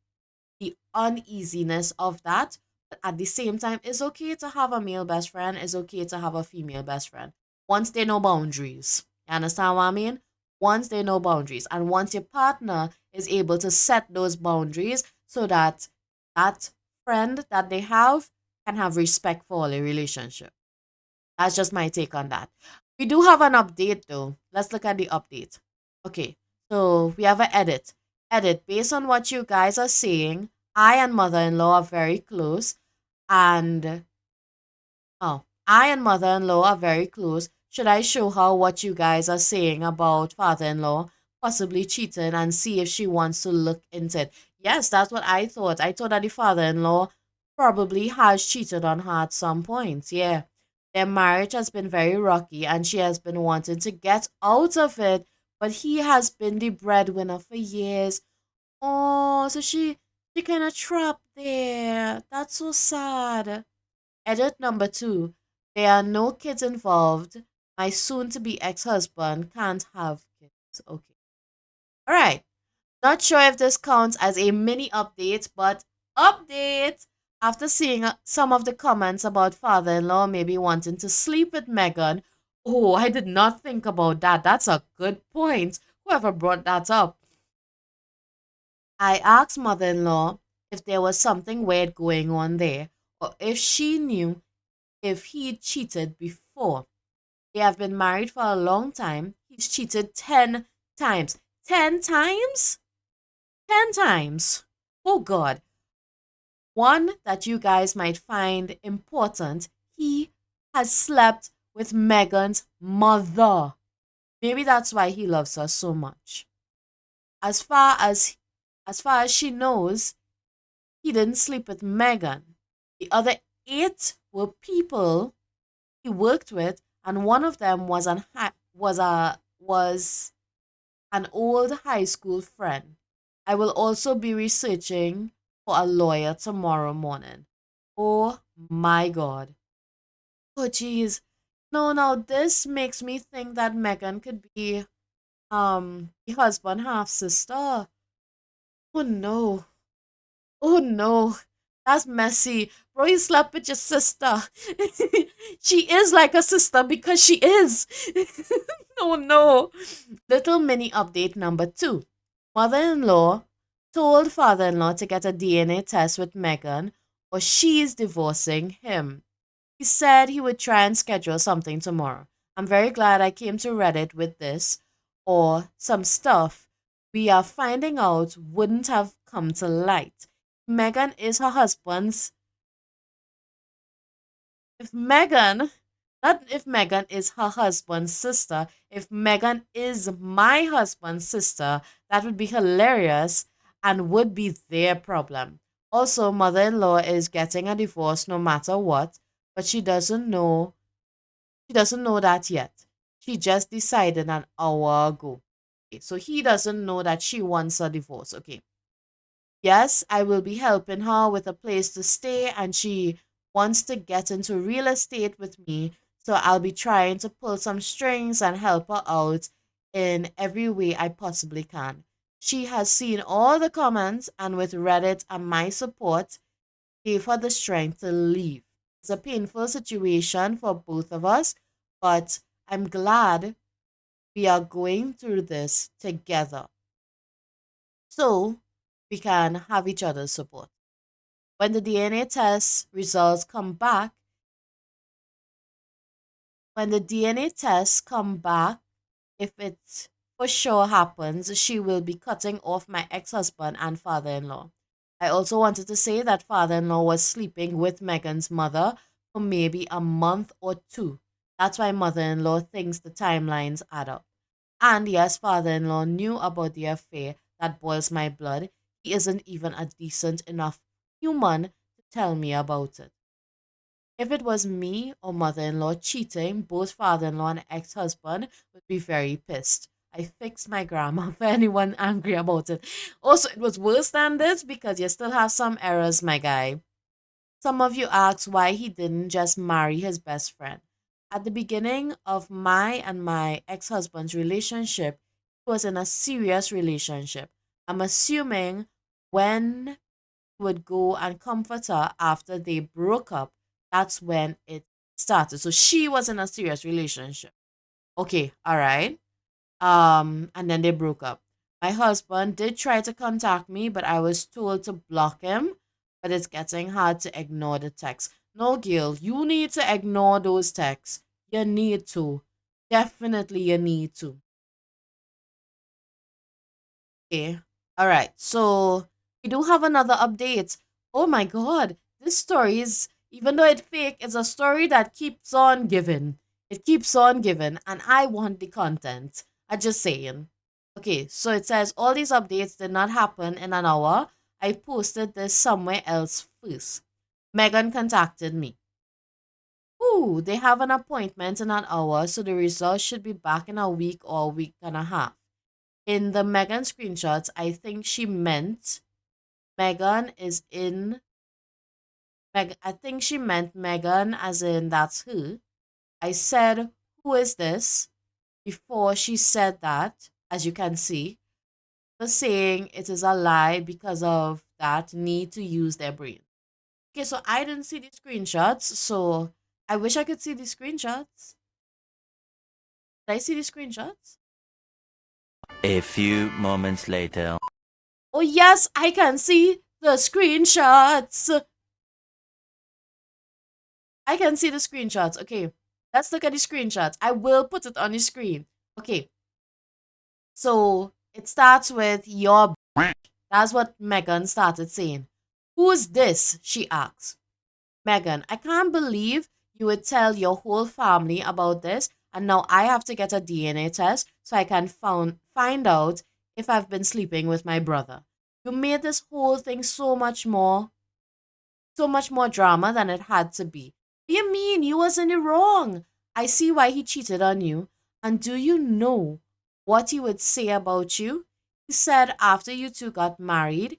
the uneasiness of that. But at the same time, it's okay to have a male best friend. It's okay to have a female best friend. Once they know boundaries. You understand what I mean? Once they know boundaries. And once your partner is able to set those boundaries so that that friend that they have can have respect for the relationship. That's just my take on that. We do have an update though. Let's look at the update. Okay, so we have an edit. Edit. Based on what you guys are saying, I and mother in law are very close. And I and mother in law are very close. Should I show her what you guys are saying about father in law possibly cheating and see if she wants to look into it? Yes, that's what I thought. I thought that the father in law probably has cheated on her at some point. Yeah. Their marriage has been very rocky and she has been wanting to get out of it, but he has been the breadwinner for years. Oh, so she kind of trapped there. That's so sad. Edit number two. There are no kids involved. My soon to be ex husband can't have kids. Okay. All right. Not sure if this counts as a mini update, but update! After seeing some of the comments about father in law maybe wanting to sleep with Megan, oh, I did not think about that. That's a good point. whoever brought that up. I asked mother in law if there was something weird going on there or if she knew if he cheated before. They have been married for a long time. He's cheated 10 times. 10 times? 10 times. Oh God. One that you guys might find important, he has slept with Megan's mother. Maybe that's why he loves her so much. As far as as far as she knows, he didn't sleep with Megan. The other eight were people he worked with, and one of them was an old high school friend. I will also be researching for a lawyer tomorrow morning. Oh my God. Oh jeez. No, no, this makes me think that Megan could be the husband half sister. Oh no. Oh no. That's messy. Bro, you slept with your sister. She is like a sister because she is. Oh no. Little mini update number two. Mother in law told father in law to get a DNA test with Megan or she's divorcing him. He said he would try and schedule something tomorrow. I'm very glad I came to Reddit with this, or some stuff we are finding out wouldn't have come to light. Megan is her husband's. If Megan, not if Megan is her husband's sister, if Megan is my husband's sister, that would be hilarious and would be their problem. Also, mother in law is getting a divorce no matter what, but she doesn't know that yet. She just decided an hour ago. Okay, so he doesn't know that she wants a divorce. Okay. Yes, I will be helping her with a place to stay, and she wants to get into real estate with me. So I'll be trying to pull some strings and help her out in every way I possibly can. She has seen all the comments, and with Reddit and my support, gave her the strength to leave. It's a painful situation for both of us, but I'm glad we are going through this together so we can have each other's support. When the DNA test results come back, when the DNA tests come back, if it for sure happens, she will be cutting off my ex husband and father in law. I also wanted to say that father in law was sleeping with Megan's mother for maybe a month or two. That's why mother in law thinks the timelines add up. And yes, father in law knew about the affair that boils my blood. He isn't even a decent enough human to tell me about it. If it was me or mother in law cheating, both father in law and ex husband would be very pissed. I fixed my grammar for anyone angry about it. Also, it was worse than this because you still have some errors, my guy. Some of you asked why he didn't just marry his best friend. At the beginning of my and my ex husband's relationship, he was in a serious relationship. I'm assuming when he would go and comfort her after they broke up, that's when it started. So she was in a serious relationship. Okay, all right. And then they broke up. My husband did try to contact me, but I was told to block him. But it's getting hard to ignore the text. No, Gil, you need to ignore those texts. You need to. Definitely, you need to. Okay. All right. So we do have another update. Oh my God. This story is, even though it's fake, it's a story that keeps on giving. It keeps on giving. And I want the content. I'm just saying. Okay. So it says all these updates did not happen in an hour. I posted this somewhere else first. Megan contacted me. Ooh, they have an appointment in an hour, so the results should be back in a week or a week and a half. In the Megan screenshots, I think she meant Megan is in I think she meant Megan as in that's who. I said, "Who is this?" before she said that, as you can see. For saying it is a lie because of that need to use their brain. Okay, so I didn't see the screenshots, so I wish I could see the screenshots. Did I see the screenshots? A few moments later. Oh yes, I can see the screenshots. I can see the screenshots. Okay, let's look at the screenshots. I will put it on the screen. Okay, so it starts with your. That's what Megan started saying. Who's this? She asked. Megan, I can't believe you would tell your whole family about this, and now I have to get a DNA test so I can find out if I've been sleeping with my brother. You made this whole thing so much more drama than it had to be. What do you mean? You was in the wrong. I see why he cheated on you. And do you know what he would say about you? He said after you two got married, he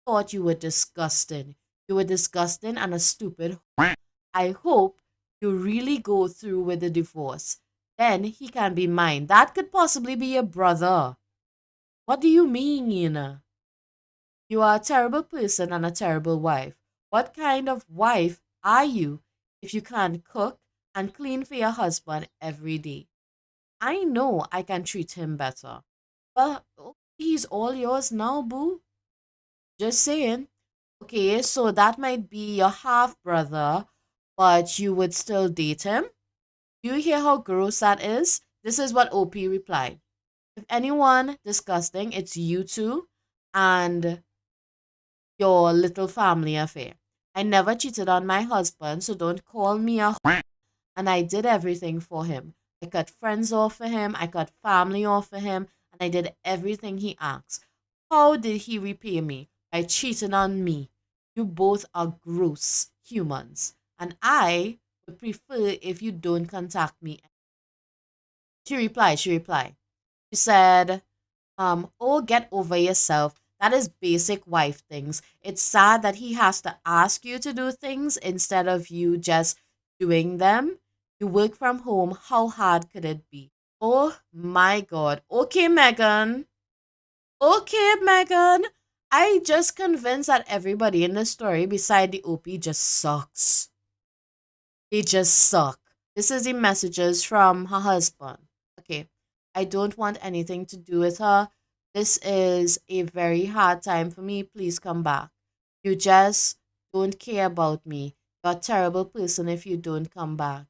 thought you were disgusting. You were disgusting and a stupid. I hope you really go through with the divorce. Then he can be mine. That could possibly be your brother. What do you mean? You are a terrible person and a terrible wife. What kind of wife are you if you can't cook and clean for your husband every day? I know I can treat him better. But he's all yours now, boo. Just saying. Okay, so that might be your half brother, but you would still date him? Do you hear how gross that is? This is what OP replied. If anyone disgusting, it's you two and your little family affair. I never cheated on my husband, so don't call me a and I did everything for him. I cut friends off for him, I cut family off for him, and I did everything he asked. How did he repay me? By cheating on me. You both are gross humans, and I would prefer if you don't contact me. She replied. She said, oh, get over yourself. That is basic wife things. It's sad that he has to ask you to do things instead of you just doing them. You work from home. How hard could it be? Oh my God. Okay, Megan. Okay, Megan. I just convinced that everybody in the story beside the OP just sucks. They just suck. This is the messages from her husband. Okay. I don't want anything to do with her. This is a very hard time for me. Please come back. You just don't care about me. You're a terrible person if you don't come back.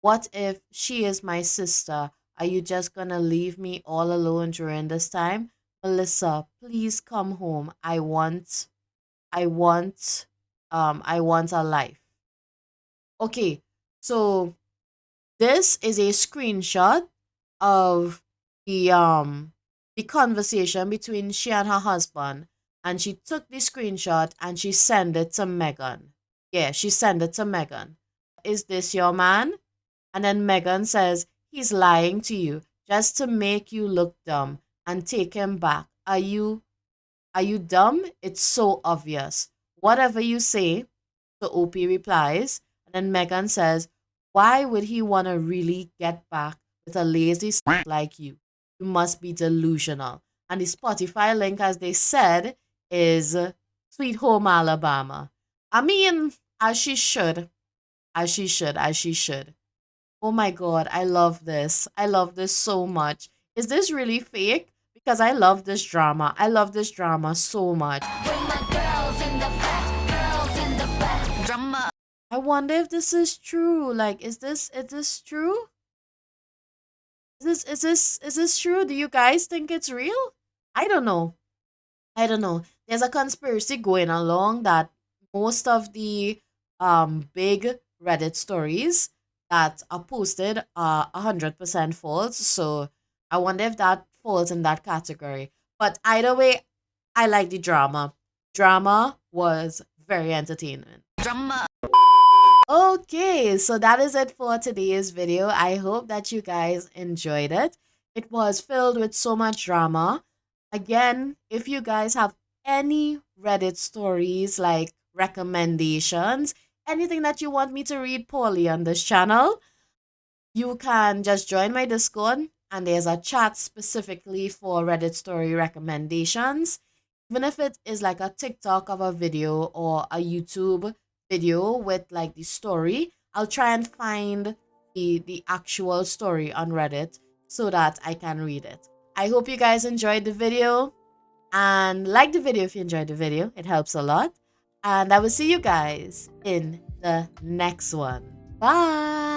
What if she is my sister? Are you just gonna leave me all alone during this time? Melissa, please come home. I want, I want a life. Okay, so this is a screenshot of the conversation between she and her husband, and she took the screenshot and she sent it to Megan. Yeah, she sent it to Megan. Is this your man? And then Megan says he's lying to you just to make you look dumb and take him back. Are you dumb? It's so obvious. Whatever you say. So OP replies, and then Megan says, why would he want to really get back with a lazy like you? You must be delusional. And the Spotify link, as they said, is Sweet Home Alabama. I mean, as she should, as she should, as she should. Oh my God, I love this. I love this so much. Is this really fake? Because I love this drama. I love this drama so much. I wonder if this is true. Like, is this true? Is this true? Do you guys think it's real? I don't know. I don't know. There's a conspiracy going along that most of the big Reddit stories that are posted are 100% false. So I wonder if that falls in that category. But either way, I like the drama. Drama was very entertaining. Okay, so that is it for today's video. I hope that you guys enjoyed it. It was filled with so much drama. Again, if you guys have any Reddit stories like recommendations, anything that you want me to read poorly on this channel, you can just join my Discord and there's a chat specifically for Reddit story recommendations. Even if it is like a TikTok of a video or a YouTube video with like the story, I'll try and find the actual story on Reddit so that I can read it. I hope you guys enjoyed the video and like the video if you enjoyed the video. It helps a lot. And I will see you guys in the next one. Bye.